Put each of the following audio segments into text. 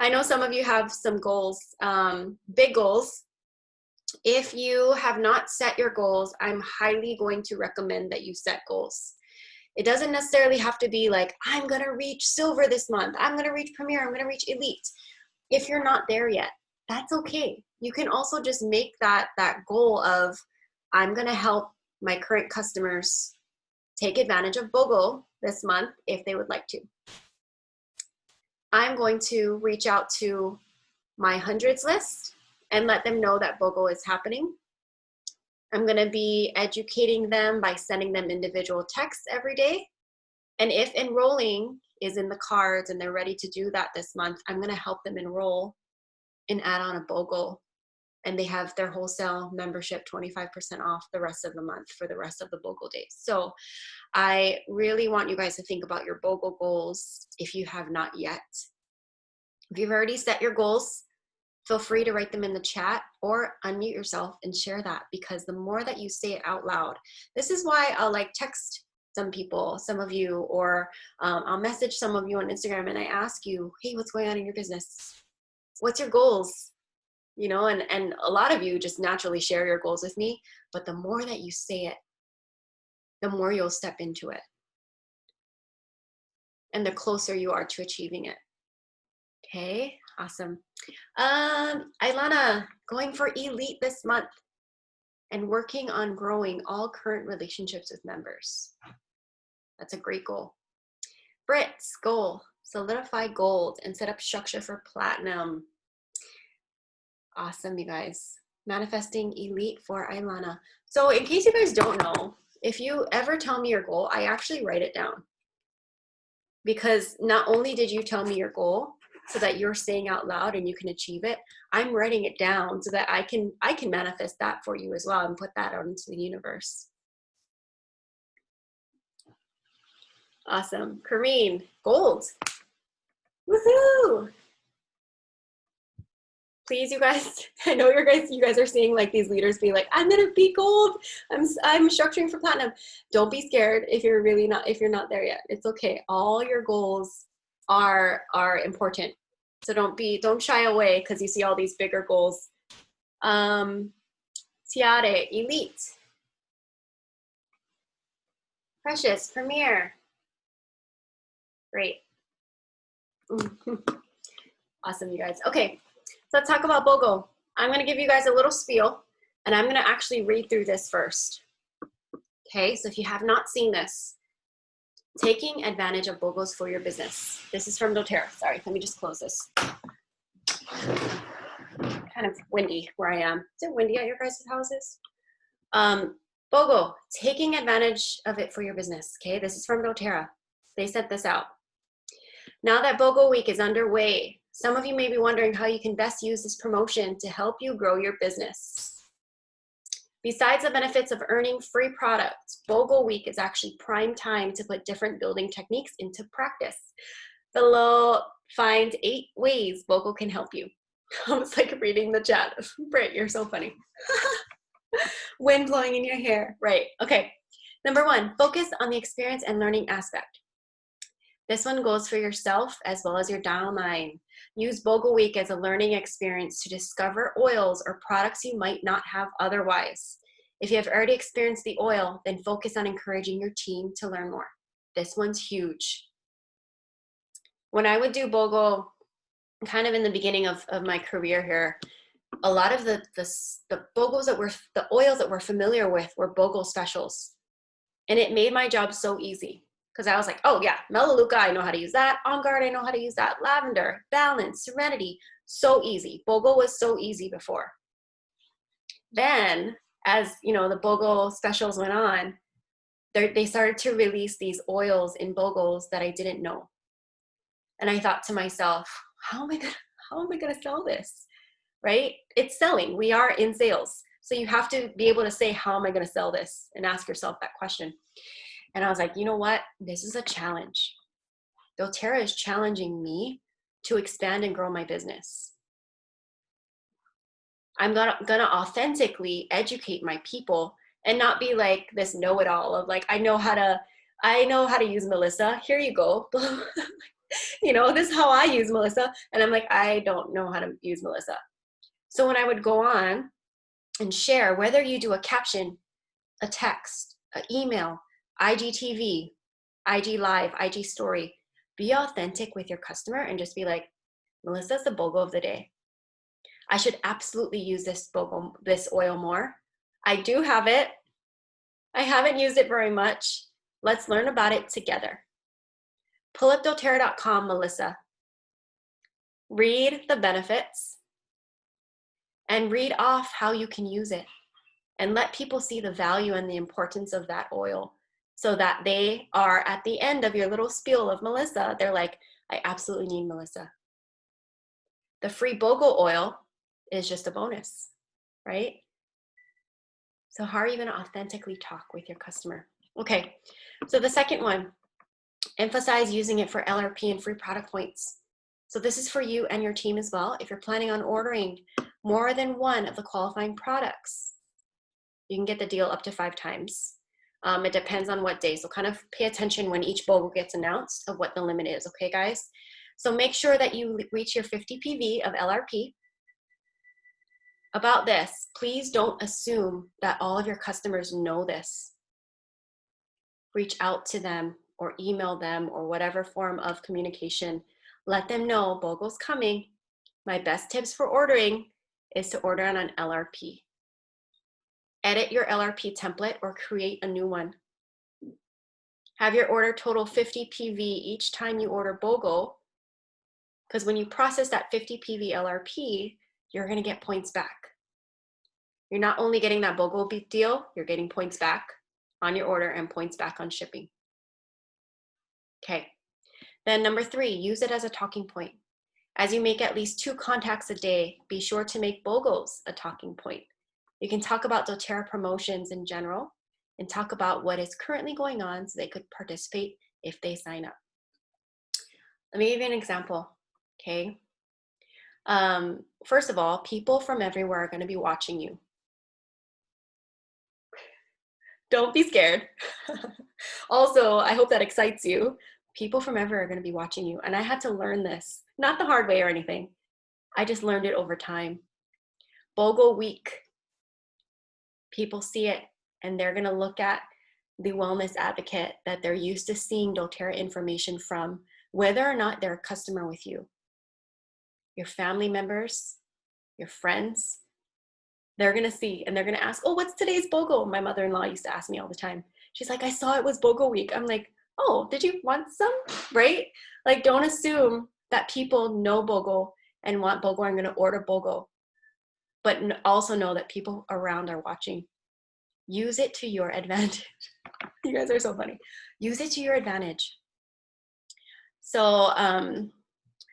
I know some of you have some goals, big goals. If you have not set your goals, I'm highly going to recommend that you set goals. It doesn't necessarily have to be like, I'm going to reach silver this month. I'm going to reach premier. I'm going to reach elite. If you're not there yet, that's okay. You can also just make that goal of, I'm going to help my current customers take advantage of BOGO this month if they would like to. I'm going to reach out to my hundreds list and let them know that BOGO is happening. I'm going to be educating them by sending them individual texts every day. And if enrolling is in the cards and they're ready to do that this month, I'm going to help them enroll and add on a BOGO. And they have their wholesale membership 25% off the rest of the month for the rest of the BOGO days. So I really want you guys to think about your BOGO goals if you have not yet. If you've already set your goals, feel free to write them in the chat or unmute yourself and share that, because the more that you say it out loud, this is why I'll like text some people, some of you, or I'll message some of you on Instagram and I ask you, hey, what's going on in your business? What's your goals? You know, and a lot of you just naturally share your goals with me, but the more that you say it, the more you'll step into it. And the closer you are to achieving it. Okay, awesome. Ilana, going for elite this month and working on growing all current relationships with members. That's a great goal. Britt's goal, solidify gold and set up structure for platinum. Awesome, you guys. Manifesting elite for Ilana. So in case you guys don't know, if you ever tell me your goal, I actually write it down. Because not only did you tell me your goal so that you're saying out loud and you can achieve it, I'm writing it down so that I can manifest that for you as well and put that out into the universe. Awesome. Kareen, gold. Woohoo! Please, you guys, I know you guys are seeing like these leaders be like, I'm gonna be gold. I'm structuring for platinum. Don't be scared if you're not there yet. It's okay. All your goals are important. So don't shy away because you see all these bigger goals. Tiare, elite. Precious, premier. Great. Awesome, you guys. Okay. So let's talk about BOGO. I'm going to give you guys a little spiel, and I'm going to actually read through this first. Okay, so if you have not seen this, taking advantage of BOGOs for your business. This is from doTERRA. Sorry, let me just close this. Kind of windy where I am. Is it windy at your guys' houses? BOGO, taking advantage of it for your business. Okay, this is from doTERRA. They sent this out. Now that BOGO week is underway, some of you may be wondering how you can best use this promotion to help you grow your business. Besides the benefits of earning free products, BOGO week is actually prime time to put different building techniques into practice. Below, find 8 ways BOGO can help you. I was like reading the chat. Britt, you're so funny. Wind blowing in your hair. Right. Okay. Number 1, focus on the experience and learning aspect. This one goes for yourself as well as your downline. Use BOGO week as a learning experience to discover oils or products you might not have otherwise. If you have already experienced the oil, then focus on encouraging your team to learn more. This one's huge. When I would do BOGO, kind of in the beginning of my career here, a lot of the BOGOs the oils that we're familiar with were BOGO specials. And it made my job so easy. Because I was like, oh yeah, Melaleuca, I know how to use that. On Guard, I know how to use that. Lavender, Balance, Serenity, so easy. BOGO was so easy before. Then, as you know, the BOGO specials went on, they started to release these oils in BOGOs that I didn't know. And I thought to myself, how am I gonna sell this? Right? It's selling. We are in sales. So you have to be able to say, how am I gonna sell this? And ask yourself that question. And I was like, you know what? This is a challenge. doTERRA is challenging me to expand and grow my business. I'm gonna authentically educate my people and not be like this know-it-all of like, I know how to use Melissa. Here you go. You know, this is how I use Melissa. And I'm like, I don't know how to use Melissa. So when I would go on and share, whether you do a caption, a text, an email, IGTV, IG Live, IG Story, be authentic with your customer and just be like, Melissa's the BOGO of the day. I should absolutely use this BOGO, this oil more. I do have it. I haven't used it very much. Let's learn about it together. Pull up doTERRA.com, Melissa. Read the benefits and read off how you can use it. And let people see the value and the importance of that oil so that they are at the end of your little spiel of Melissa, they're like, I absolutely need Melissa. The free BOGO oil is just a bonus, right? So how are you going to authentically talk with your customer? Okay, so the second one, emphasize using it for LRP and free product points. So this is for you and your team as well. If you're planning on ordering more than one of the qualifying products, you can get the deal up to 5 times. It depends on what day. So kind of pay attention when each BOGO gets announced of what the limit is, okay, guys? So make sure that you reach your 50 PV of LRP. About this, please don't assume that all of your customers know this. Reach out to them or email them or whatever form of communication. Let them know BOGO's coming. My best tips for ordering is to order on an LRP. Edit your LRP template or create a new one. Have your order total 50 PV each time you order BOGO, because when you process that 50 PV LRP, you're going to get points back. You're not only getting that BOGO deal, you're getting points back on your order and points back on shipping. Okay. Then number 3, use it as a talking point. As you make at least 2 contacts a day, be sure to make BOGOs a talking point. You can talk about doTERRA promotions in general and talk about what is currently going on so they could participate if they sign up. Let me give you an example, okay? First of all, people from everywhere are going to be watching you. Don't be scared. Also, I hope that excites you. People from everywhere are going to be watching you. And I had to learn this, not the hard way or anything. I just learned it over time. BOGO week. People see it and they're going to look at the wellness advocate that they're used to seeing doTERRA information from, whether or not they're a customer with you. Your family members, your friends, they're going to see and they're going to ask, oh, what's today's BOGO? My mother-in-law used to ask me all the time. She's like, I saw it was BOGO week. I'm like, oh, did you want some? Right? Like, don't assume that people know BOGO and want BOGO. I'm going to order BOGO. But also know that people around are watching. Use it to your advantage. You guys are so funny. Use it to your advantage. So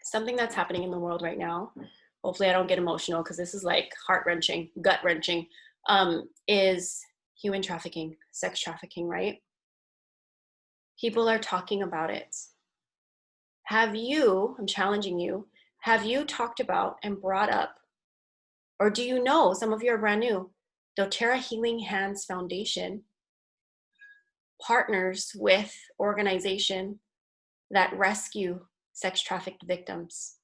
something that's happening in the world right now, hopefully I don't get emotional because this is like heart-wrenching, gut-wrenching, is human trafficking, sex trafficking, right? People are talking about it. Have you, I'm challenging you, have you talked about and brought up, or do you know, some of you are brand new, doTERRA Healing Hands Foundation partners with organization that rescue sex trafficked victims.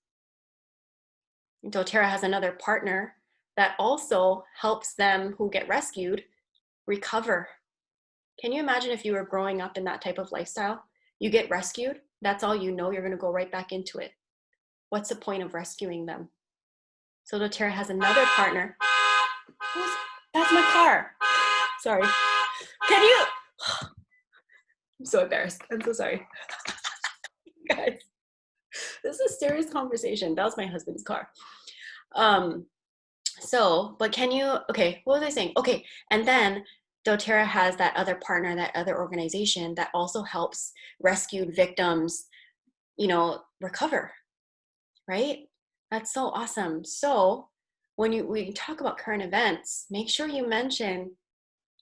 doTERRA has another partner that also helps them who get rescued recover. Can you imagine if you were growing up in that type of lifestyle? You get rescued, that's all you know, you're gonna go right back into it. What's the point of rescuing them? So doTERRA has another partner. That's my car. Sorry. Can you? I'm so embarrassed. I'm so sorry. Guys, this is a serious conversation. That was my husband's car. But can you, okay, what was I saying? Okay, and then doTERRA has that other partner, that other organization that also helps rescued victims, you know, recover, right? That's so awesome. So when we talk about current events, make sure you mention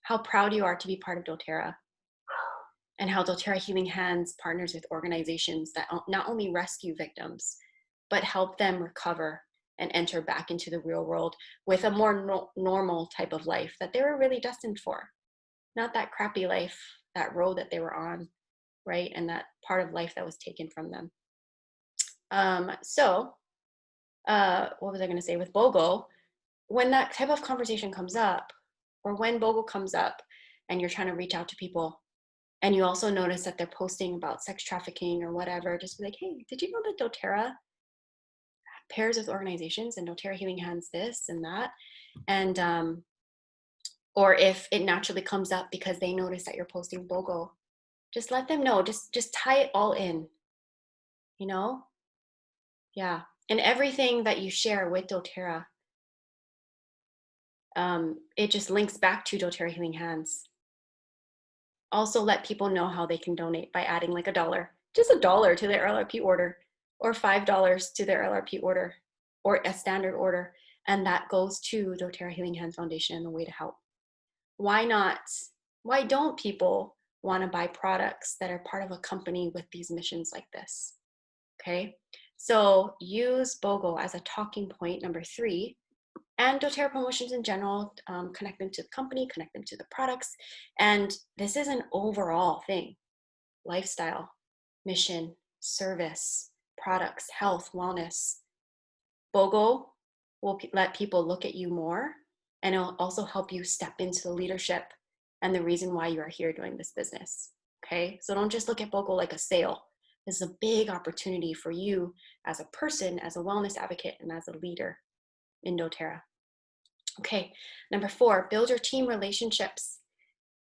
how proud you are to be part of doTERRA and how doTERRA Healing Hands partners with organizations that not only rescue victims, but help them recover and enter back into the real world with a more normal type of life that they were really destined for. Not that crappy life, that road that they were on, right? And that part of life that was taken from them. So what was I going to say with BOGO? When that type of conversation comes up, or when BOGO comes up and you're trying to reach out to people, and you also notice that they're posting about sex trafficking or whatever, just be like, hey, did you know that doTERRA pairs with organizations and doTERRA Healing Hands this and that? And or if it naturally comes up because they notice that you're posting BOGO, just let them know. Just tie it all in, you know? Yeah. And everything that you share with doTERRA, it just links back to doTERRA Healing Hands. Also let people know how they can donate by adding like $1, just $1 to their LRP order, or $5 to their LRP order, or a standard order. And that goes to doTERRA Healing Hands Foundation and the way to help. Why not? Why don't people want to buy products that are part of a company with these missions like this? Okay, so use BOGO as a talking point, number 3, and doTERRA promotions in general. Connect them to the company, connect them to the products. And this is an overall thing: lifestyle, mission, service, products, health, wellness. BOGO will let people look at you more, and it'll also help you step into the leadership and the reason why you are here doing this business. Okay, so don't just look at BOGO like a sale. This is a big opportunity for you as a person, as a wellness advocate, and as a leader in doTERRA. Okay, number 4, build your team relationships.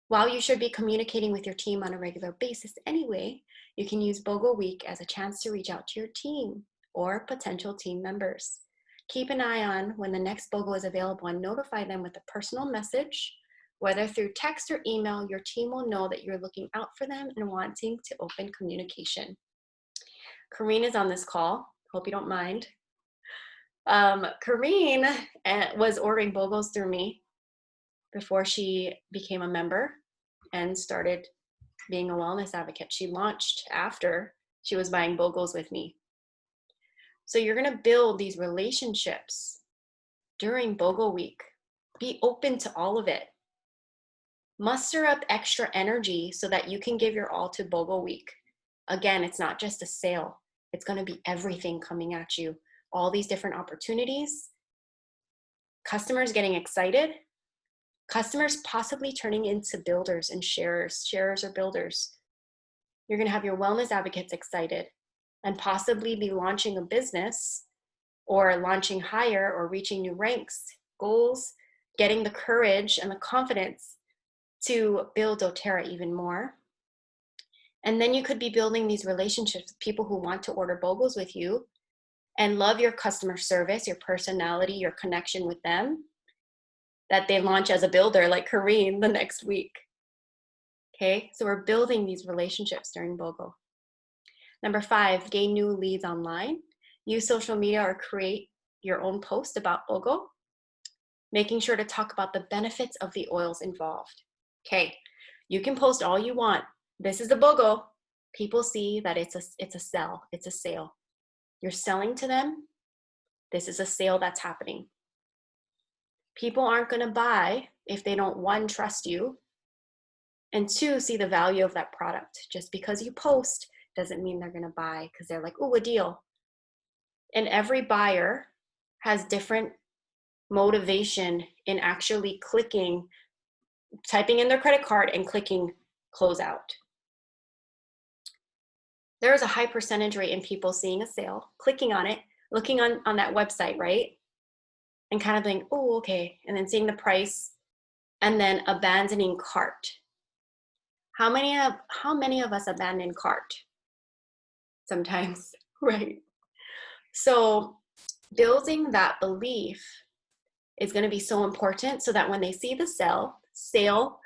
While you should be communicating with your team on a regular basis anyway, you can use BOGO Week as a chance to reach out to your team or potential team members. Keep an eye on when the next BOGO is available and notify them with a personal message. Whether through text or email, your team will know that you're looking out for them and wanting to open communication. Kareen is on this call. Hope you don't mind. Kareen was ordering BOGOs through me before she became a member and started being a wellness advocate. She launched after she was buying BOGOs with me. So you're going to build these relationships during BOGO week. Be open to all of it. Muster up extra energy so that you can give your all to BOGO week. Again, it's not just a sale. It's going to be everything coming at you. All these different opportunities, customers getting excited, customers possibly turning into builders and sharers or builders. You're going to have your wellness advocates excited and possibly be launching a business or launching higher or reaching new ranks, goals, getting the courage and the confidence to build doTERRA even more. And then you could be building these relationships with people who want to order BOGOs with you and love your customer service, your personality, your connection with them, that they launch as a builder like Kareen the next week. Okay, so we're building these relationships during BOGO. Number 5, gain new leads online. Use social media or create your own post about BOGO, making sure to talk about the benefits of the oils involved. Okay, you can post all you want. This is a BOGO. People see that it's a sell, it's a sale. You're selling to them. This is a sale that's happening. People aren't going to buy if they don't, 1, trust you, and 2, see the value of that product. Just because you post doesn't mean they're going to buy because they're like, oh, a deal. And every buyer has different motivation in actually typing in their credit card and clicking close out. There is a high percentage rate in people seeing a sale, clicking on it, looking on that website, right? And kind of being, oh, okay. And then seeing the price and then abandoning cart. How many of us abandon cart? Sometimes, right? So building that belief is going to be so important so that when they see the sale,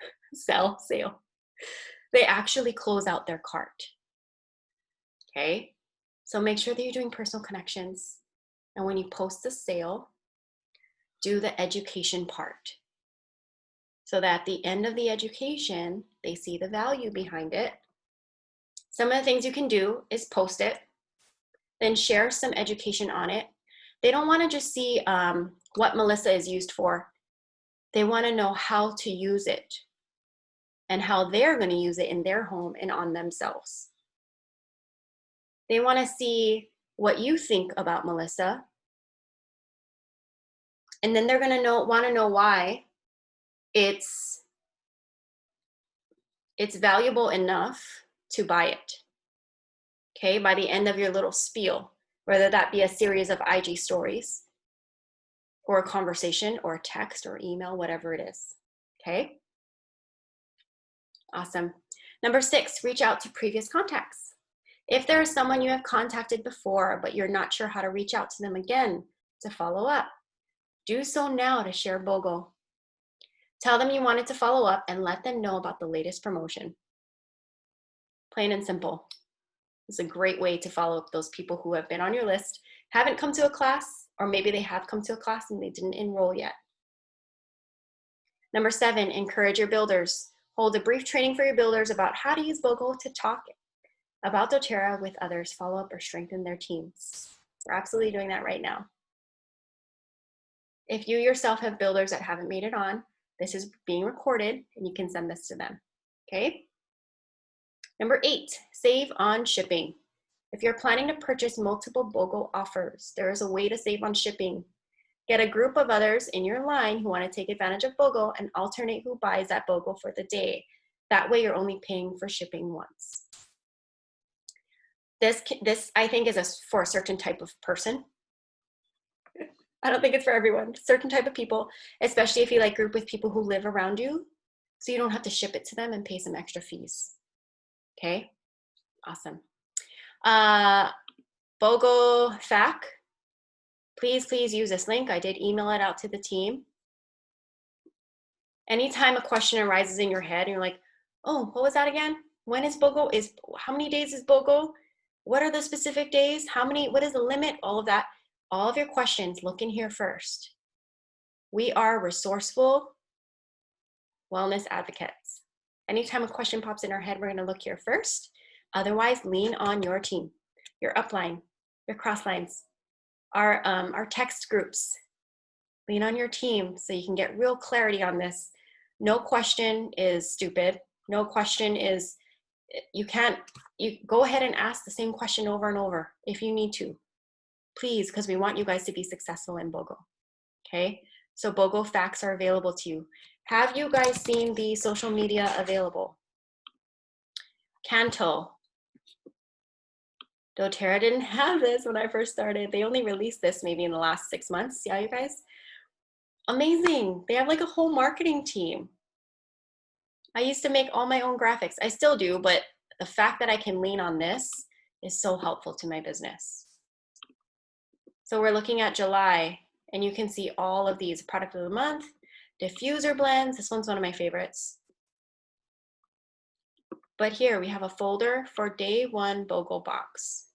they actually close out their cart. Okay? So make sure that you're doing personal connections. And when you post the sale, do the education part. So that at the end of the education, they see the value behind it. Some of the things you can do is post it, then share some education on it. They don't want to just see what Melissa is used for. They want to know how to use it and how they're going to use it in their home and on themselves. They want to see what you think about Melissa. And then they're going to want to know why it's valuable enough to buy it. Okay, by the end of your little spiel, whether that be a series of IG stories or a conversation or a text or email, whatever it is. Okay, awesome. Number 6, reach out to previous contacts. If there is someone you have contacted before, but you're not sure how to reach out to them again to follow up, do so now to share BOGO. Tell them you wanted to follow up and let them know about the latest promotion. Plain and simple. It's a great way to follow up those people who have been on your list, haven't come to a class, or maybe they have come to a class and they didn't enroll yet. Number 7, encourage your builders. Hold a brief training for your builders about how to use BOGO to talk about doTERRA with others, follow up, or strengthen their teams. We're absolutely doing that right now. If you yourself have builders that haven't made it on, this is being recorded and you can send this to them, okay? Number 8, save on shipping. If you're planning to purchase multiple BOGO offers, there is a way to save on shipping. Get a group of others in your line who want to take advantage of BOGO and alternate who buys that BOGO for the day. That way you're only paying for shipping once. This I think is for a certain type of person. I don't think it's for everyone. Certain type of people, especially if you like group with people who live around you, so you don't have to ship it to them and pay some extra fees. Okay, awesome. BOGO FAQ. Please use this link. I did email it out to the team. Anytime a question arises in your head and you're like, oh, what was that again? When is BOGO? How many days is BOGO? What are the specific days? What is the limit? All of that. All of your questions, look in here first. We are resourceful wellness advocates. Anytime a question pops in our head, we're going to look here first. Otherwise, lean on your team, your upline, your cross lines, our text groups. Lean on your team so you can get real clarity on this. No question is stupid. No question is, you go ahead and ask the same question over and over if you need to. Please, because we want you guys to be successful in BOGO, okay? So BOGO facts are available to you. Have you guys seen the social media available? Canto. doTERRA didn't have this when I first started. They only released this maybe in the last 6 months. Yeah, you guys? Amazing. They have like a whole marketing team. I used to make all my own graphics. I still do, but the fact that I can lean on this is so helpful to my business. So we're looking at July, and you can see all of these: product of the month, diffuser blends. This one's one of my favorites. But here we have a folder for day 1 BOGO box.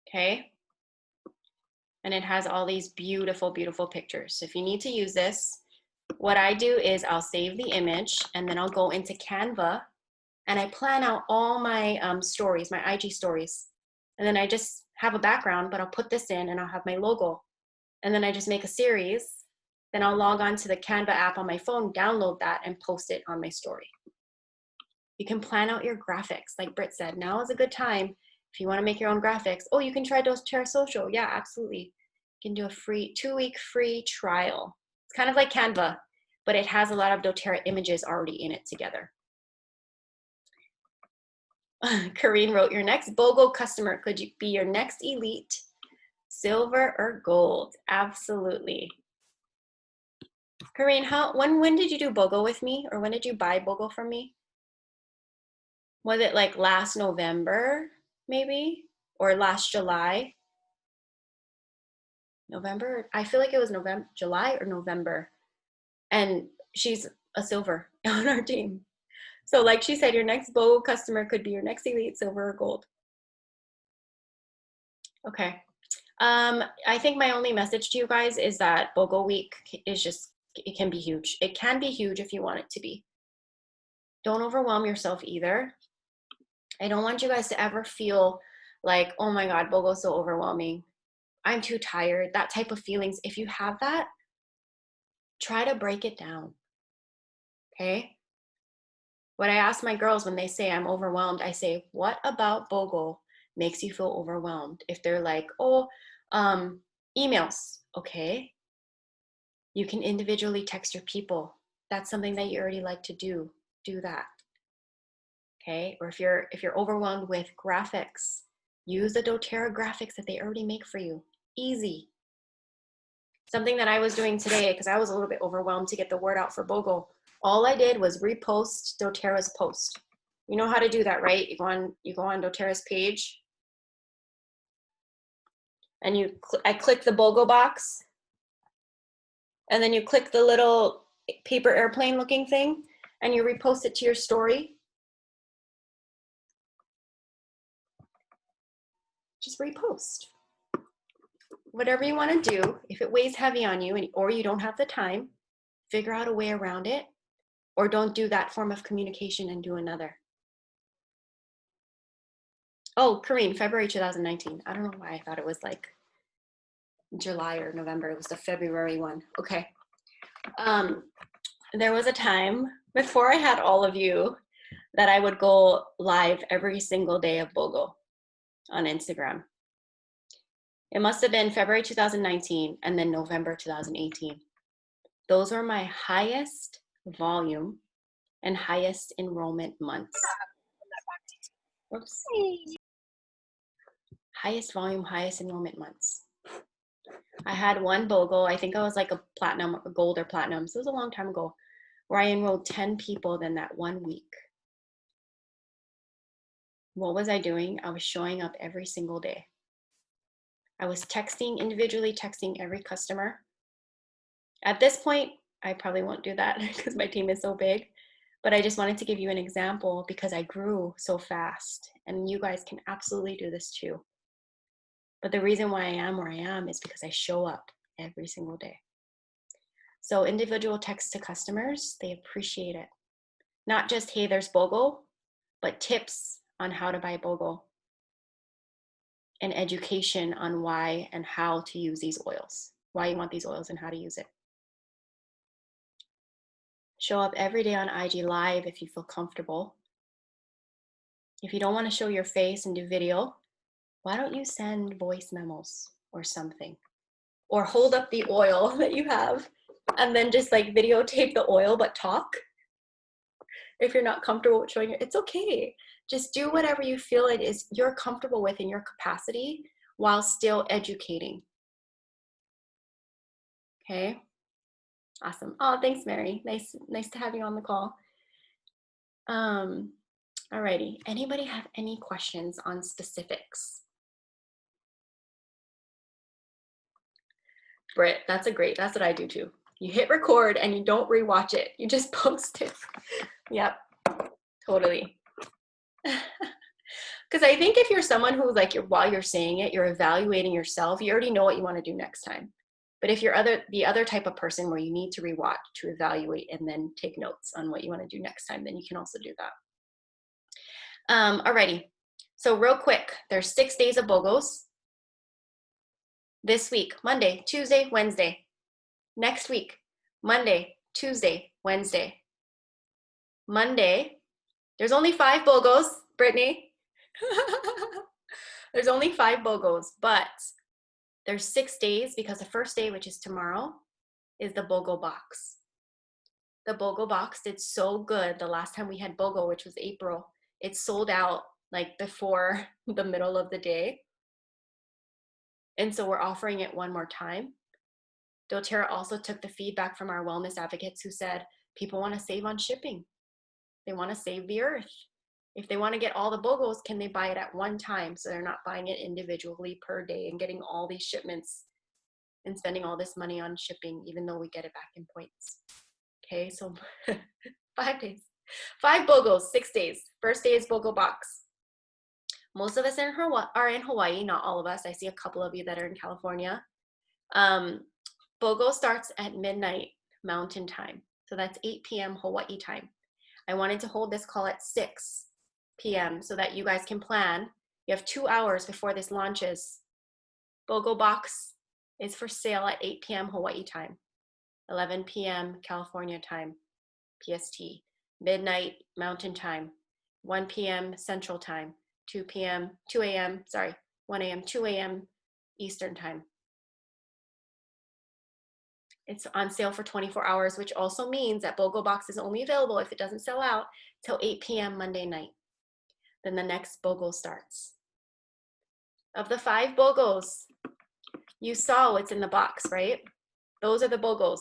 Okay. And it has all these beautiful, beautiful pictures. So if you need to use this, what I do is I'll save the image and then I'll go into Canva and I plan out all my stories, my IG stories. And then I just have a background, but I'll put this in and I'll have my logo. And then I just make a series. Then I'll log on to the Canva app on my phone, download that, and post it on my story. You can plan out your graphics. Like Britt said, now is a good time if you want to make your own graphics. Oh, you can try doTERRA Social. Yeah, absolutely. You can do a free 2-week free trial. It's kind of like Canva, but it has a lot of doTERRA images already in it together. Karine wrote, your next BOGO customer could be your next elite, silver or gold. Absolutely. Karine, when did you do BOGO with me, or when did you buy BOGO from me? Was it like last November, maybe, or last July? November? I feel like it was July or November. And she's a silver on our team. So like she said, your next BOGO customer could be your next elite, silver or gold. Okay. I think my only message to you guys is that BOGO week is just, it can be huge. It can be huge if you want it to be. Don't overwhelm yourself either. I don't want you guys to ever feel like, oh my God, BOGO is so overwhelming. I'm too tired. That type of feelings. If you have that, try to break it down. Okay? What I ask my girls when they say I'm overwhelmed, I say, what about BOGO makes you feel overwhelmed. If they're like, oh, emails, okay, you can individually text your people. That's something that you already like to do. Do that. Okay. Or if you're overwhelmed with graphics, use the doTERRA graphics that they already make for you. Easy. Something that I was doing today, because I was a little bit overwhelmed to get the word out for BOGO. All I did was repost doTERRA's post. You know how to do that, right? You go on doTERRA's page, and I click the BOGO box, and then you click the little paper airplane looking thing, and you repost it to your story. Just repost. Whatever you want to do. If it weighs heavy on you or you don't have the time, figure out a way around it, or don't do that form of communication and do another. Oh, Kareen, February 2019. I don't know why I thought it was like July or November. It was the February one. Okay. There was a time before I had all of you that I would go live every single day of BOGO on Instagram. It must have been February 2019 and then November 2018. Those are my highest volume and highest enrollment months. Whoops. Highest volume, highest enrollment months. I had one BOGO, I think I was like a platinum, a gold or platinum, so it was a long time ago, where I enrolled 10 people then that 1 week. What was I doing? I was showing up every single day. I was individually texting every customer. At this point, I probably won't do that because my team is so big, but I just wanted to give you an example because I grew so fast, and you guys can absolutely do this too. But the reason why I am where I am is because I show up every single day. So individual text to customers, they appreciate it. Not just, hey, there's BOGO, but tips on how to buy BOGO and education on why and how to use these oils, why you want these oils and how to use it. Show up every day on IG Live if you feel comfortable. If you don't want to show your face and do video, why don't you send voice memos or something? Or hold up the oil that you have and then just like videotape the oil but talk. If you're not comfortable with showing it, it's okay. Just do whatever you feel it is you're comfortable with in your capacity while still educating. Okay. Awesome. Oh, thanks, Mary. Nice to have you on the call. Alrighty. Anybody have any questions on specifics? Britt, that's what I do too. You hit record and you don't rewatch it. You just post it. Yep, totally. Because I think if you're someone who like while you're saying it, you're evaluating yourself, you already know what you want to do next time. But if you're the other type of person where you need to rewatch to evaluate and then take notes on what you want to do next time, then you can also do that. Alrighty. So real quick, there's 6 days of BOGOs. This week, Monday, Tuesday, Wednesday. Next week, Monday, Tuesday, Wednesday. Monday, there's only 5 BOGOs, Brittany. There's only 5 BOGOs, but there's 6 days because the first day, which is tomorrow, is the BOGO box. The BOGO box did so good the last time we had BOGO, which was April. It sold out like before the middle of the day. And so we're offering it one more time. doTERRA also took the feedback from our wellness advocates who said people want to save on shipping. They want to save the earth. If they want to get all the BOGOs, can they buy it at one time so they're not buying it individually per day and getting all these shipments and spending all this money on shipping, even though we get it back in points? Okay, so 5 days. 5 BOGOs, 6 days. First day is BOGO box. Most of us are in Hawaii, not all of us. I see a couple of you that are in California. BOGO starts at midnight Mountain Time. So that's 8 p.m. Hawaii time. I wanted to hold this call at 6 p.m. so that you guys can plan. You have 2 hours before this launches. BOGO box is for sale at 8 p.m. Hawaii time, 11 p.m. California time, PST, midnight Mountain Time, 1 p.m. Central Time, 2 p.m., 2 a.m., sorry, 1 a.m., 2 a.m. Eastern time. It's on sale for 24 hours, which also means that BOGO box is only available if it doesn't sell out till 8 p.m. Monday night. Then the next BOGO starts. Of the 5 BOGOs, you saw what's in the box, right? Those are the BOGOs.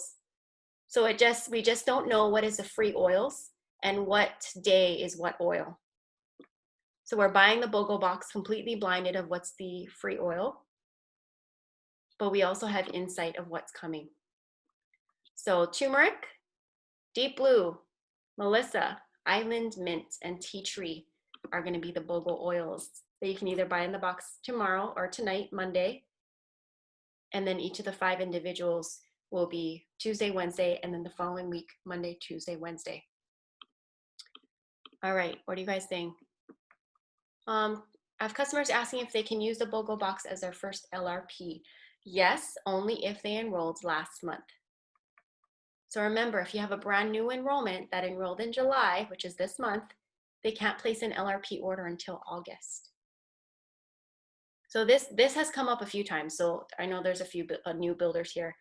So we just don't know what is the free oils and what day is what oil. So we're buying the BOGO box completely blinded of what's the free oil, but we also have insight of what's coming. So turmeric, deep blue, Melissa, island mint, and tea tree are going to be the BOGO oils that you can either buy in the box tomorrow or tonight, Monday. And then each of the 5 individuals will be Tuesday, Wednesday, and then the following week, Monday, Tuesday, Wednesday. All right, what do you guys think? I have customers asking if they can use the BOGO box as their first LRP. Yes, only if they enrolled last month. So remember, if you have a brand new enrollment that enrolled in July, which is this month, they can't place an LRP order until August. So this has come up a few times. So I know there's a few new builders here.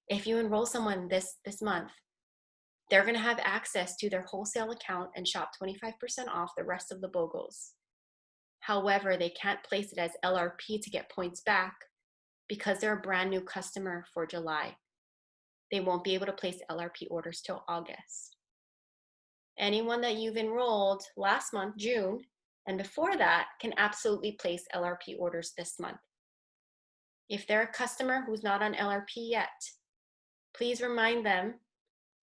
If you enroll someone this month, they're going to have access to their wholesale account and shop 25% off the rest of the BOGOs. However, they can't place it as LRP to get points back because they're a brand new customer for July. They won't be able to place LRP orders till August. Anyone that you've enrolled last month, June, and before that can absolutely place LRP orders this month. If they're a customer who's not on LRP yet, please remind them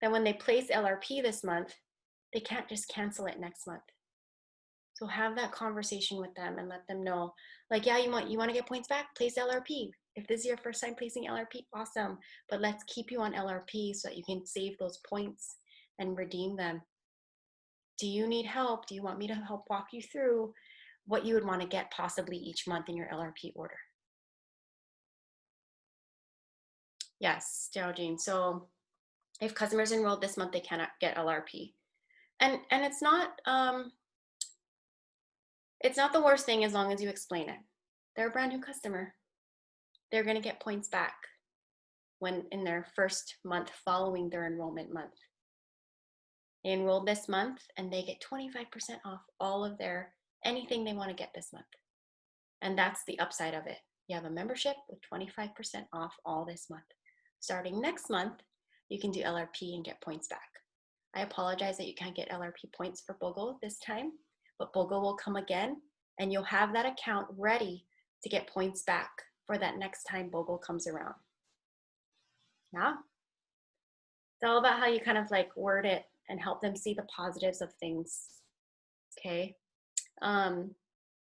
that when they place LRP this month, they can't just cancel it next month. So have that conversation with them and let them know, like, yeah, you want to get points back, place LRP. If this is your first time placing LRP, awesome. But let's keep you on LRP so that you can save those points and redeem them. Do you need help? Do you want me to help walk you through what you would want to get possibly each month in your LRP order? Yes, Geraldine. So if customers enrolled this month, they cannot get LRP. And it's not the worst thing as long as you explain it. They're a brand new customer. They're going to get points back when in their first month following their enrollment month. They enrolled this month and they get 25% off all of their anything they want to get this month. And that's the upside of it. You have a membership with 25% off all this month. Starting next month, you can do LRP and get points back. I apologize that you can't get LRP points for BOGO this time, but BOGO will come again and you'll have that account ready to get points back for that next time BOGO comes around. Yeah. It's all about how you kind of like word it and help them see the positives of things. Okay.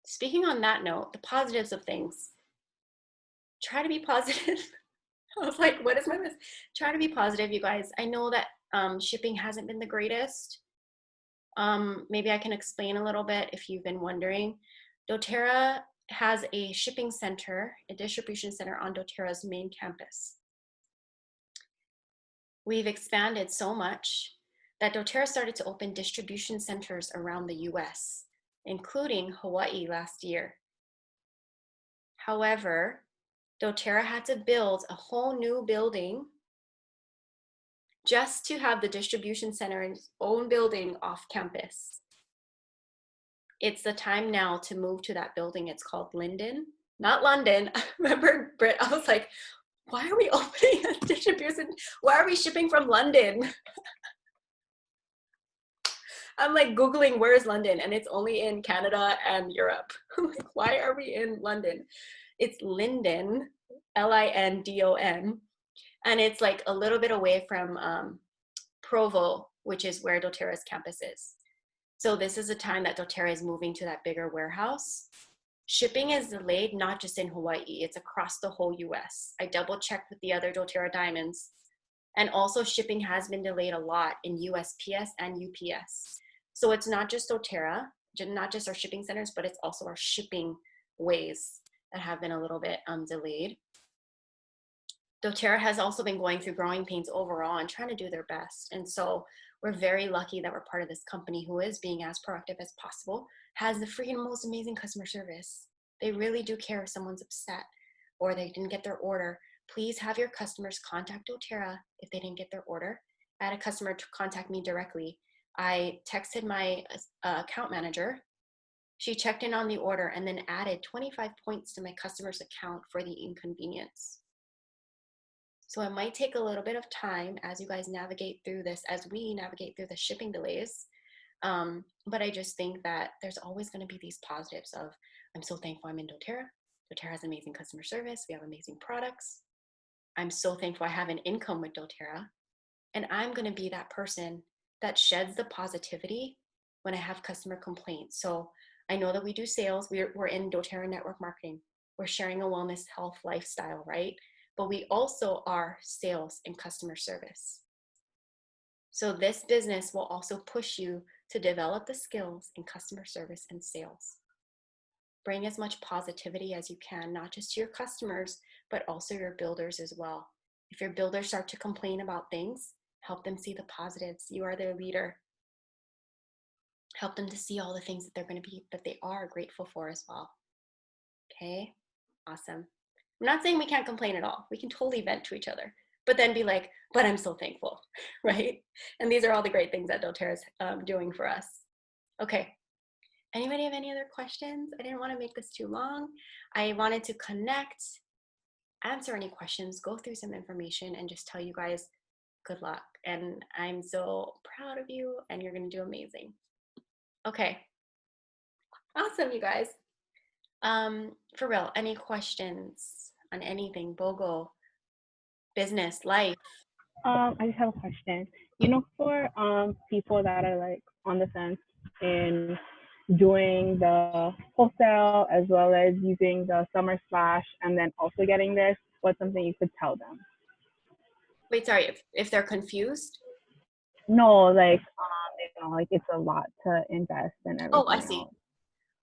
Speaking on that note, the positives of things, try to be positive. I was like, what is my list? Try to be positive, you guys. I know that shipping hasn't been the greatest. Maybe I can explain a little bit if you've been wondering. doTERRA has a shipping center, a distribution center on doTERRA's main campus. We've expanded so much that doTERRA started to open distribution centers around the US, including Hawaii last year. However, doTERRA had to build a whole new building just to have the distribution center in its own building off campus. It's the time now to move to that building. It's called Linden, not London. Remember, Britt, I was like, why are we opening a distribution? Why are we shipping from London? I'm like Googling where's London and it's only in Canada and Europe. I'm like, why are we in London? It's Linden, Lindon. And it's like a little bit away from Provo, which is where doTERRA's campus is. So this is a time that doTERRA is moving to that bigger warehouse. Shipping is delayed, not just in Hawaii, it's across the whole US. I double checked with the other doTERRA diamonds. And also shipping has been delayed a lot in USPS and UPS. So it's not just doTERRA, not just our shipping centers, but it's also our shipping ways that have been a little bit delayed. doTERRA has also been going through growing pains overall and trying to do their best. And so we're very lucky that we're part of this company who is being as proactive as possible, has the freaking most amazing customer service. They really do care if someone's upset or they didn't get their order. Please have your customers contact doTERRA if they didn't get their order. I had a customer to contact me directly. I texted my account manager. She checked in on the order and then added 25 points to my customer's account for the inconvenience. So it might take a little bit of time as you guys navigate through this, as we navigate through the shipping delays. But I just think that there's always going to be these positives of, I'm so thankful I'm in doTERRA. doTERRA has amazing customer service. We have amazing products. I'm so thankful I have an income with doTERRA. And I'm going to be that person that sheds the positivity when I have customer complaints. So I know that we do sales. We're in doTERRA network marketing. We're sharing a wellness, health, lifestyle, right? But we also are sales and customer service. So this business will also push you to develop the skills in customer service and sales. Bring as much positivity as you can, not just to your customers, but also your builders as well. If your builders start to complain about things, help them see the positives. You are their leader. Help them to see all the things that they are grateful for as well. Okay, awesome. I'm not saying we can't complain at all. We can totally vent to each other, but then be like, but I'm so thankful, right? And these are all the great things that doTERRA is doing for us. Okay, anybody have any other questions? I didn't want to make this too long. I wanted to connect, answer any questions, go through some information, and just tell you guys good luck. And I'm so proud of you, and you're going to do amazing. Okay, awesome, you guys. For real, any questions on anything, BOGO, business, life? I just have a question. For people that are like on the fence in doing the wholesale as well as using the summer splash and then also getting this, what's something you could tell them? Wait, sorry, if they're confused? No, like like it's a lot to invest and Oh, I everything see. else.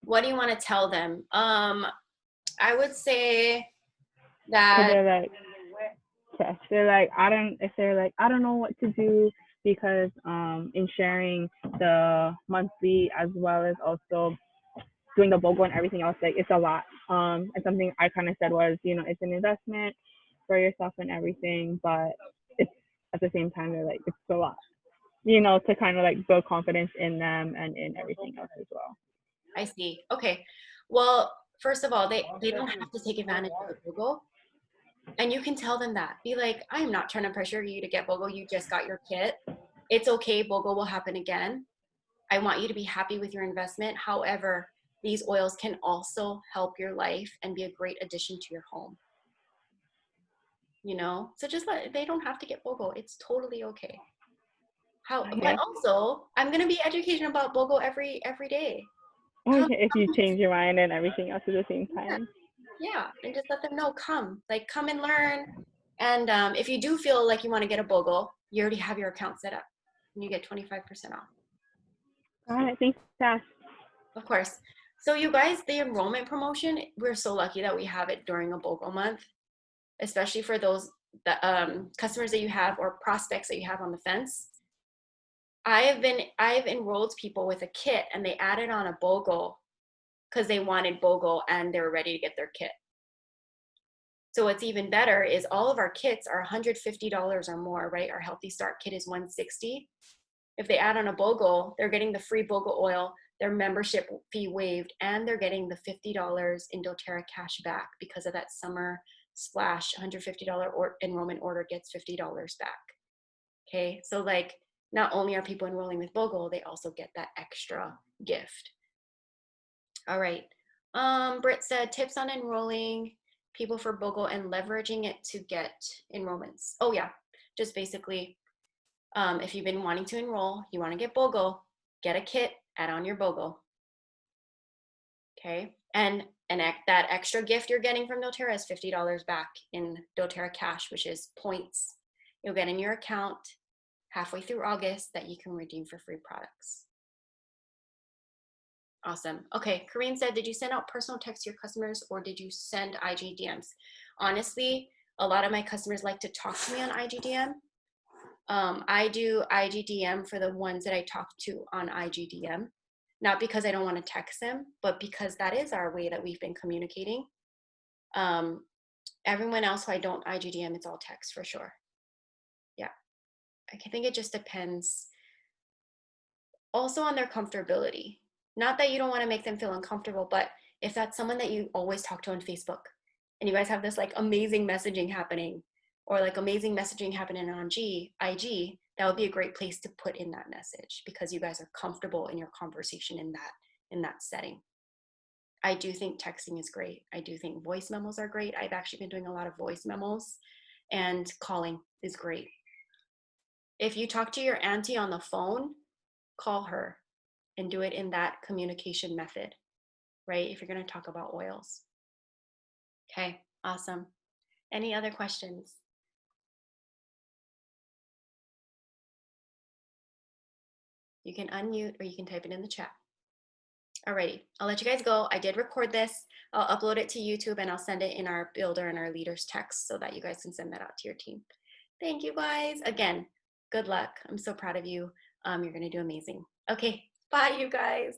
What do you want to tell them? I would say Because that, they're like, yes, they're like, if they're like, I don't know what to do because in sharing the monthly as well as also doing the BOGO and everything else, like it's a lot. And something I kind of said was, it's an investment for yourself and everything, but it's at the same time they're like it's a lot, to kind of like build confidence in them and in everything else as well. I see. Okay. Well, first of all, they don't have to take advantage of the BOGO. And you can tell them that. Be like, I'm not trying to pressure you to get BOGO. You just got your kit. It's okay. BOGO will happen again. I want you to be happy with your investment. However, these oils can also help your life and be a great addition to your home. So just they don't have to get BOGO. It's totally okay. But Okay. also, I'm going to be educating about BOGO every day. Come, Okay, if you change your mind and everything else at the same yeah, time. yeah, and just let them know. Come and learn. And if you do feel like you want to get a BOGO, you already have your account set up, and you get 25% off. All right, thanks, Cass. Of course. So you guys, the enrollment promotion, we're so lucky that we have it during a BOGO month, especially for those customers that you have or prospects that you have on the fence. I've enrolled people with a kit and they added on a BOGO because they wanted BOGO and they were ready to get their kit. So what's even better is all of our kits are $150 or more, right? Our Healthy Start kit is $160. If they add on a BOGO, they're getting the free BOGO oil, their membership fee waived, and they're getting the $50 in doTERRA cash back because of that summer splash. $150 enrollment order gets $50 back. Okay, so like not only are people enrolling with BOGO, they also get that extra gift. All right. Britt said tips on enrolling people for BOGO and leveraging it to get enrollments. Oh yeah, just basically, if you've been wanting to enroll, you want to get BOGO, get a kit, add on your BOGO. Okay, and that extra gift you're getting from doTERRA is $50 back in doTERRA cash, which is points you'll get in your account halfway through August that you can redeem for free products. Awesome. Okay, Karine said, did you send out personal text to your customers or did you send IG DMs? Honestly, A lot of my customers like to talk to me on IGDM. I do IGDM for the ones that I talk to on IGDM, not because I don't want to text them, but because that is our way that we've been communicating. Everyone else who I don't IGDM, it's all text for sure. Yeah, I think it just depends also on their comfortability. Not that you don't want to make them feel uncomfortable, but if that's someone that you always talk to on Facebook and you guys have this like amazing messaging happening or like amazing messaging happening on IG, that would be a great place to put in that message because you guys are comfortable in your conversation in that setting. I do think texting is great. I do think voice memos are great. I've actually been doing a lot of voice memos, and calling is great. If you talk to your auntie on the phone, call her and do it in that communication method, right? If you're going to talk about oils. Okay, awesome. Any other questions? You can unmute or you can type it in the chat. Alrighty, I'll let you guys go. I did record this. I'll upload it to YouTube and I'll send it in our builder and our leaders text so that you guys can send that out to your team. Thank you guys. Again, good luck. I'm so proud of you. You're going to do amazing. Okay, bye you guys.